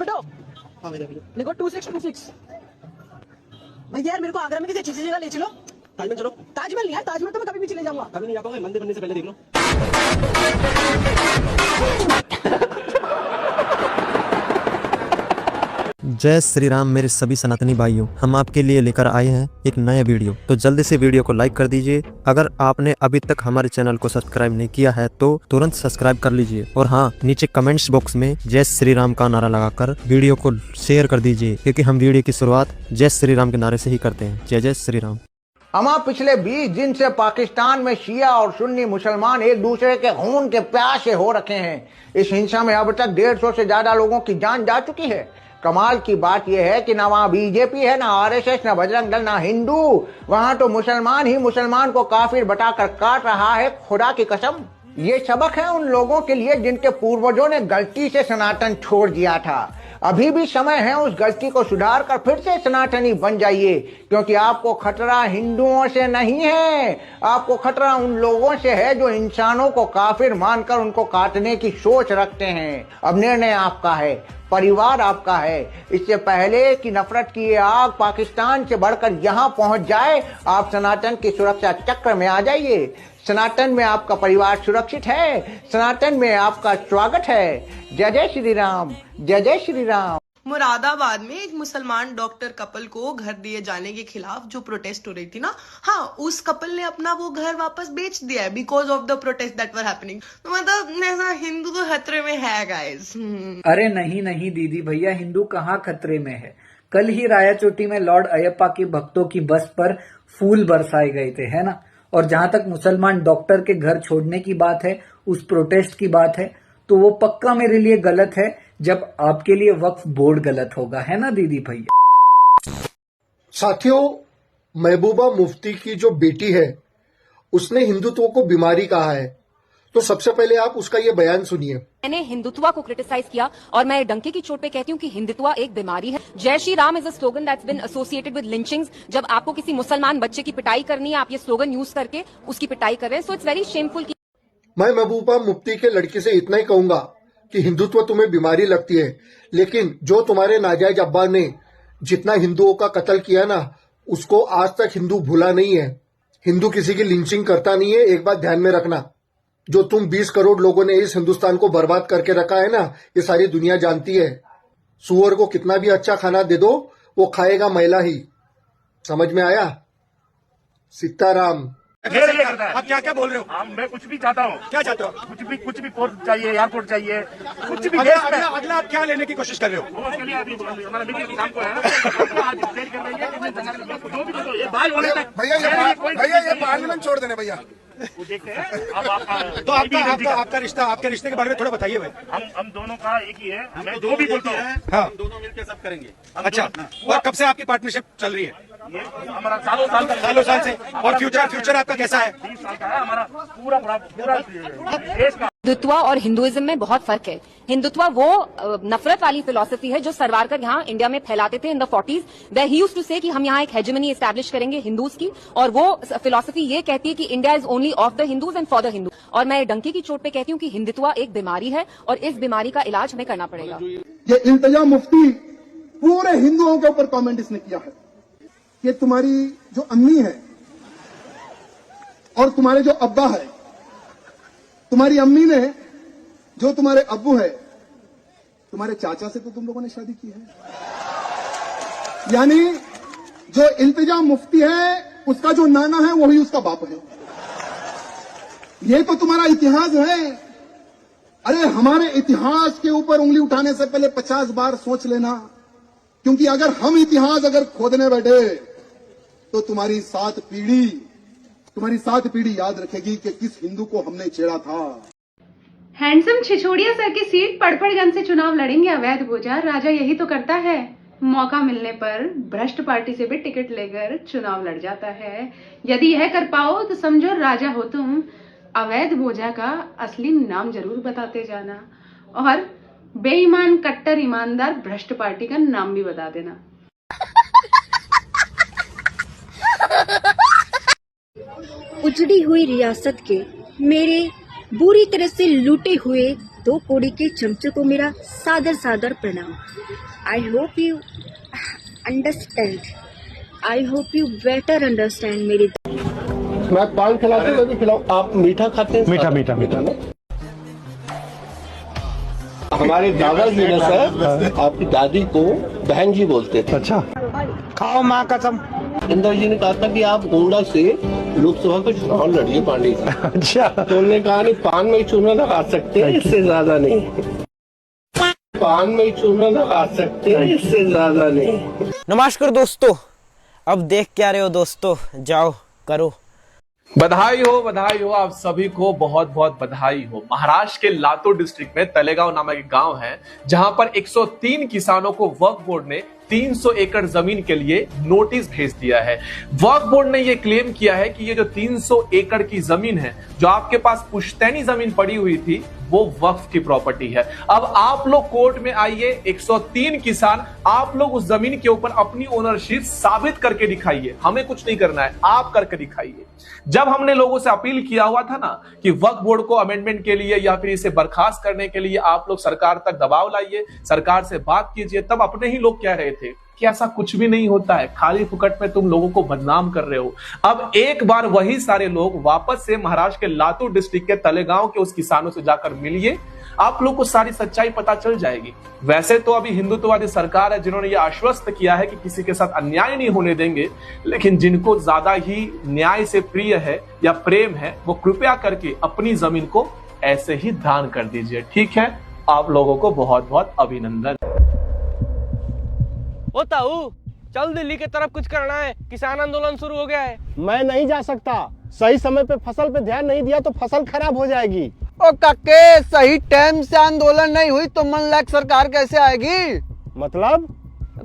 रैपिडो। हाँ मेरा भैया। लिखो 2626। भैया यार मेरे को आगरा में किसी अच्छी जगह ले चलो। ताजमहल चलो। ताजमहल नहीं यार, ताजमहल तो मैं कभी भी चले जाऊंगा। कभी नहीं जा पाओगे, मंदिर बनने से पहले देख लो। जय श्री राम मेरे सभी सनातनी भाइयों, हम आपके लिए लेकर आए हैं एक नया वीडियो। तो जल्दी से वीडियो को लाइक कर दीजिए। अगर आपने अभी तक हमारे चैनल को सब्सक्राइब नहीं किया है तो तुरंत सब्सक्राइब कर लीजिए। और हाँ, नीचे कमेंट्स बॉक्स में जय श्री राम का नारा लगाकर वीडियो को शेयर कर दीजिए, क्योंकि हम वीडियो की शुरुआत जय श्री राम के नारे से ही करते हैं। जय जय श्री राम। अमा पिछले 20 दिन से पाकिस्तान में शिया और सुन्नी मुसलमान एक दूसरे के खून के प्यासे हो रखे हैं। इस हिंसा में अब तक 150 से ज्यादा लोगों की जान जा चुकी है। कमाल की बात यह है कि ना वहाँ बीजेपी है, ना आरएसएस, ना बजरंग दल, ना हिंदू। वहाँ तो मुसलमान ही मुसलमान को काफिर बताकर काट रहा है। खुदा की कसम, ये सबक है उन लोगों के लिए जिनके पूर्वजों ने गलती से सनातन छोड़ दिया था। अभी भी समय है उस गलती को सुधार कर फिर से सनातनी बन जाइए, क्योंकि आपको खतरा हिंदुओं से नहीं है, आपको खतरा उन लोगों से है जो इंसानों को काफिर मानकर उनको काटने की सोच रखते हैं। अब निर्णय आपका है, परिवार आपका है। इससे पहले कि नफरत की ये आग पाकिस्तान से बढ़कर यहाँ पहुंच जाए, आप सनातन की सुरक्षा चक्र में आ जाइए। सनातन में आपका परिवार सुरक्षित है, सनातन में आपका स्वागत है। जय जय श्री राम, जय जय श्री राम। मुरादाबाद में एक मुसलमान डॉक्टर कपल को घर दिए जाने के खिलाफ जो प्रोटेस्ट हो रही थी ना, हाँ, उस कपल ने अपना वो घर वापस बेच दिया है because of the protest that were happening. तो मतलब ऐसा हिंदू तो खतरे में है गाइस। अरे नहीं नहीं दीदी भैया, हिंदू कहाँ खतरे में है। कल ही रायाचोटी में लॉर्ड अयप्पा के भक्तों की बस पर फूल बरसाए गए थे, है ना। और जहां तक मुसलमान डॉक्टर के घर छोड़ने की बात है, उस प्रोटेस्ट की बात है, तो वो पक्का मेरे लिए गलत है, जब आपके लिए वक्फ बोर्ड गलत होगा, है ना दीदी भैया। साथियों, महबूबा मुफ्ती की जो बेटी है उसने हिंदुत्व को बीमारी कहा है, तो सबसे पहले आप उसका ये बयान सुनिए। मैंने हिंदुत्व को क्रिटिसाइज किया और मैं डंके की चोट पे कहती हूँ कि हिंदुत्व एक बीमारी है। Jay Shri Ram is a slogan that's been associated with lynchings. जब आपको किसी मुसलमान बच्चे की पिटाई करनी है, आप ये स्लोगन यूज करके उसकी पिटाई कर रहे हैं। So it's very shameful. मैं महबूबा मुफ्ती के लड़की से इतना ही कहूंगा कि हिंदुत्व तुम्हें बीमारी लगती है, लेकिन जो तुम्हारे नाजायज अब्बा ने जितना हिंदुओं का कत्ल किया ना, उसको आज तक हिंदू भूला नहीं है। हिंदू किसी की लिंचिंग करता नहीं है। एक बात ध्यान में रखना, जो तुम 20 करोड़ लोगों ने इस हिंदुस्तान को बर्बाद करके रखा है ना, ये सारी दुनिया जानती है। सुअर को कितना भी अच्छा खाना दे दो, वो खाएगा मैला ही। समझ में आया? सीताराम। आप क्या क्या बोल रहे हो? मैं कुछ भी चाहता हूँ। क्या चाहते हो? कुछ भी पोर्ट चाहिए, एयरपोर्ट चाहिए, कुछ भी। अगला आप क्या लेने की कोशिश कर रहे हो? हमारा मीटिंग शाम को है ना, भैया ये पार्लियामेंट छोड़ देने भैया। वो देखते हैं। अब तो आपका रिश्ता, आपके रिश्ते के बारे में थोड़ा बताइए भाई। हम दोनों का एक ही है। मैं जो भी बोलता हूँ, हाँ, दोनों मिलकर सब करेंगे। अच्छा, और कब से आपकी पार्टनरशिप चल रही है? ये हमारा सालों साल से। और फ्यूचर आपका कैसा है? 20 साल का है हमारा। पूरा देश का। हिंदुत्व और हिंदुइज्म में बहुत फर्क है। हिंदुत्व वो नफरत वाली फिलॉसफी है जो सरवारकर यहाँ इंडिया में फैलाते थे in the 40s। Where he used to say कि हम यहाँ एक हेजेमनी एस्टैब्लिश करेंगे हिंदूज की, और वो फिलॉसफी ये कहती है कि India is only of the Hindus and for the Hindu. और मैं डंके की चोट पे कहती हूँ कि हिंदुत्व एक बीमारी है और इस बीमारी का इलाज हमें करना पड़ेगा। ये इल्तिजा मुफ्ती पूरे हिंदुओं के ऊपर कमेंट इसने किया है कि तुम्हारी जो अम्मी है और तुम्हारे जो अब्बा है, तुम्हारी अम्मी ने जो तुम्हारे अब्बू है, तुम्हारे चाचा से तो तुम लोगों ने शादी की है। यानी जो इल्तिजा मुफ्ती है उसका जो नाना है वही उसका बाप है। ये तो तुम्हारा इतिहास है। अरे हमारे इतिहास के ऊपर उंगली उठाने से पहले 50 बार सोच लेना, क्योंकि अगर हम इतिहास खोदने बैठे तो तुम्हारी 7 पीढ़ी याद रखेगी कि किस हिंदू को हमने छेड़ा था। हैंडसम छिछोड़िया सर की सीट पड़पड़गंज से चुनाव लड़ेंगे अवैध बोझा। राजा यही तो करता है, मौका मिलने पर भ्रष्ट पार्टी से भी टिकट लेकर चुनाव लड़ जाता है। यदि यह कर पाओ तो समझो राजा हो तुम। अवैध बोझा का असली नाम जरूर बताते जाना, और बेईमान कट्टर ईमानदार भ्रष्ट पार्टी का नाम भी बता देना। उजड़ी हुई रियासत के मेरे बुरी तरह से लूटे हुए दो कोड़ी के चमचे को मेरा सादर सादर प्रणाम। I hope you understand, I hope you better understand मेरी। मैं पान खिलाते हो खिलाओ। आप मीठा खाते हैं? मीठा मीठा मीठा ना। हमारे दादाजी ने सर आपकी दादी को बहन जी बोलते थे। अच्छा, खाओ माँ कसम। इंदर जी ने कहा था कि आप गोंडा से लोकसभा का चुनाव लड़िए पांडे जी। अच्छा, तो उन्होंने कहा नहीं, पान में ही चूना लगा सकते हैं, इससे ज्यादा नहीं। पान में ही चूना लगा सकते हैं, इससे ज्यादा नहीं। नमस्कार दोस्तों, अब देख क्या रहे हो दोस्तों, जाओ करो। बधाई हो आप सभी को, बहुत बहुत बधाई हो। महाराष्ट्र के लातूर डिस्ट्रिक्ट में तलेगांव नामक एक गांव है जहां पर 103 किसानों को वक्फ बोर्ड ने 300 एकड़ जमीन के लिए नोटिस भेज दिया है। वक्फ बोर्ड ने यह क्लेम किया है कि ये जो 300 एकड़ की जमीन है, जो आपके पास पुश्तैनी जमीन पड़ी हुई थी, वो वक्फ की प्रॉपर्टी है। अब आप लोग कोर्ट में आइए, 103 किसान, आप लोग उस जमीन के ऊपर अपनी ओनरशिप साबित करके दिखाइए। हमें कुछ नहीं करना है, आप करके दिखाइए। जब हमने लोगों से अपील किया हुआ था ना कि वक्फ बोर्ड को अमेंडमेंट के लिए या फिर इसे बर्खास्त करने के लिए आप लोग सरकार तक दबाव लाइए, सरकार से बात कीजिए, तब अपने ही लोग कह रहे थे कि ऐसा कुछ भी नहीं होता है, खाली फुकट में तुम लोगों को बदनाम कर रहे हो। अब एक बार वही सारे लोग वापस से महाराष्ट्र के लातूर डिस्ट्रिक्ट के तलेगांव के उस किसानों से जाकर मिलिए, आप लोग को सारी सच्चाई पता चल जाएगी। वैसे तो अभी हिंदुत्ववादी सरकार है जिन्होंने ये आश्वस्त किया है कि किसी के साथ अन्याय नहीं होने देंगे, लेकिन जिनको ज्यादा ही न्याय से प्रिय है या प्रेम है, वो कृपया करके अपनी जमीन को ऐसे ही दान कर दीजिए। ठीक है, आप लोगों को बहुत बहुत अभिनंदन। होता हूँ, चल दिल्ली की तरफ कुछ करना है, किसान आंदोलन शुरू हो गया है। मैं नहीं जा सकता, सही समय पे फसल पे ध्यान नहीं दिया तो फसल खराब हो जाएगी। ओ काके, सही टाइम से आंदोलन नहीं हुई तो मन लायक सरकार कैसे आएगी? मतलब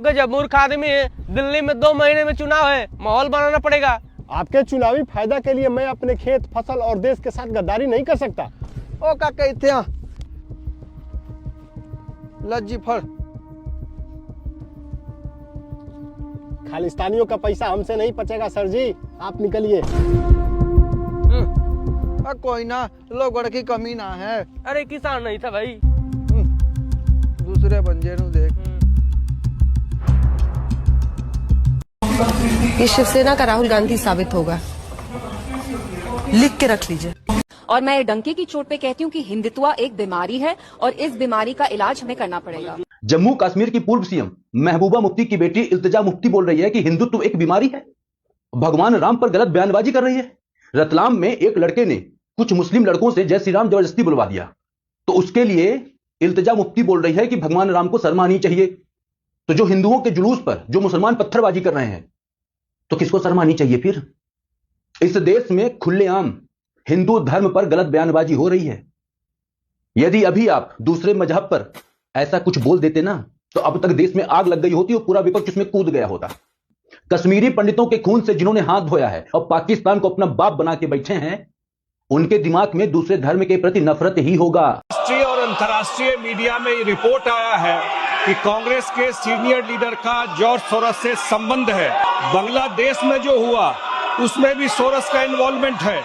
गजब मूर्ख आदमी है। दिल्ली में 2 महीने में चुनाव है, माहौल बनाना पड़ेगा। आपके चुनावी फायदा के लिए मैं अपने खेत, फसल और देश के साथ गद्दारी नहीं कर सकता। ओ काके, इथे आ लज्जी फड़। खालिस्तानियों का पैसा हमसे नहीं पचेगा सर जी, आप निकलिए। कोई ना, लोगों की कमी ना है। अरे किसान नहीं था भाई, दूसरे बंजे नु देख। ये शिवसेना का राहुल गांधी साबित होगा, लिख के रख लीजिए। और मैं डंके की चोट पे कहती हूँ कि हिंदुत्व एक बीमारी है और इस बीमारी का इलाज हमें करना पड़ेगा। जम्मू कश्मीर की पूर्व सीएम महबूबा मुफ्ती की बेटी इल्तिजा मुफ्ती बोल रही है कि हिंदुत्व एक बीमारी है, भगवान राम पर गलत बयानबाजी कर रही है। रतलाम में एक लड़के ने कुछ मुस्लिम लड़कों से जय श्री राम जबरदस्ती बुलवा दिया, तो उसके लिए इल्तिजा मुफ्ती बोल रही है कि भगवान राम को शर्म आनी चाहिए। तो जो हिंदुओं के जुलूस पर जो मुसलमान पत्थरबाजी कर रहे हैं, तो किसको शर्म आनी चाहिए फिर? इस देश में खुलेआम हिंदू धर्म पर गलत बयानबाजी हो रही है। यदि अभी आप दूसरे मजहब पर ऐसा कुछ बोल देते ना, तो अब तक देश में आग लग गई होती और पूरा विपक्ष उसमें कूद गया होता। कश्मीरी पंडितों के खून से जिन्होंने हाथ धोया है और पाकिस्तान को अपना बाप बना के बैठे हैं, उनके दिमाग में दूसरे धर्म के प्रति नफरत ही होगा। राष्ट्रीय और अंतर्राष्ट्रीय मीडिया में रिपोर्ट आया है कि कांग्रेस के सीनियर लीडर का जॉर्ज सोरोस से संबंध है। बांग्लादेश में जो हुआ उसमें भी सोरोस का इन्वॉल्वमेंट है।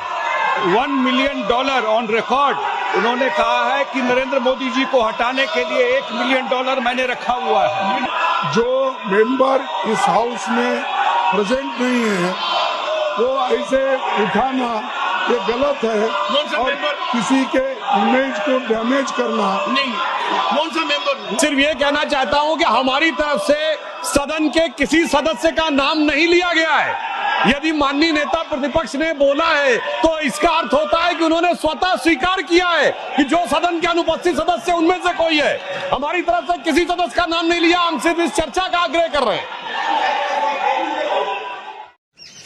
$1 मिलियन ऑन रिकॉर्ड उन्होंने कहा है कि नरेंद्र मोदी जी को हटाने के लिए $1 मिलियन मैंने रखा हुआ है। जो मेंबर इस हाउस में प्रेजेंट नहीं है, वो ऐसे उठाना ये गलत है और किसी के इमेज को डैमेज करना नहीं। कौन सा मेंबर? सिर्फ ये कहना चाहता हूं कि हमारी तरफ से सदन के किसी सदस्य का नाम नहीं लिया गया है। यदि माननीय नेता प्रतिपक्ष ने बोला है तो इसका अर्थ होता है कि उन्होंने स्वतः स्वीकार किया है कि जो सदन के अनुपस्थित सदस्य उनमें से कोई है। हमारी तरफ से किसी सदस्य का नाम नहीं लिया, हम सिर्फ इस चर्चा का आग्रह कर रहे हैं।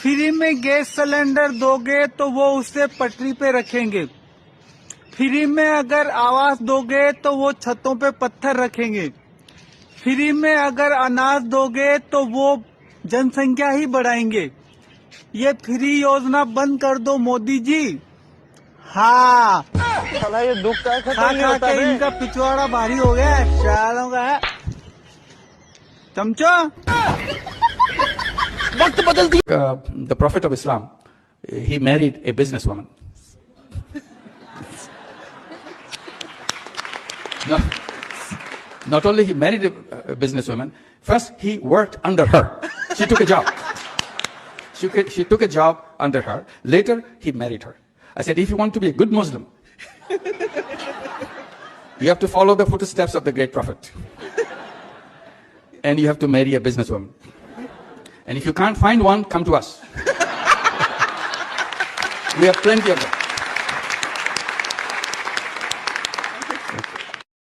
फ्री में गैस सिलेंडर दोगे तो वो उसे पटरी पे रखेंगे। फ्री में अगर आवास दोगे तो वो छतों पे पत्थर रखेंगे। फ्री में अगर अनाज दोगे तो वो जनसंख्या ही बढ़ाएंगे। ये फ्री योजना बंद कर दो मोदी जी। हाँ, ये दुख का खा के इनका पिछवाड़ा भारी हो गया है, शालों का चमचो। वक्त बदलती। The Prophet of Islam, he married a businesswoman. No, not only he married a businesswoman, first he worked under her. She took a job. She took a job under her. Later, he married her. I said, if you want to be a good Muslim, you have to follow the footsteps of the great prophet. And you have to marry a businesswoman. And if you can't find one, come to us. We have plenty of them.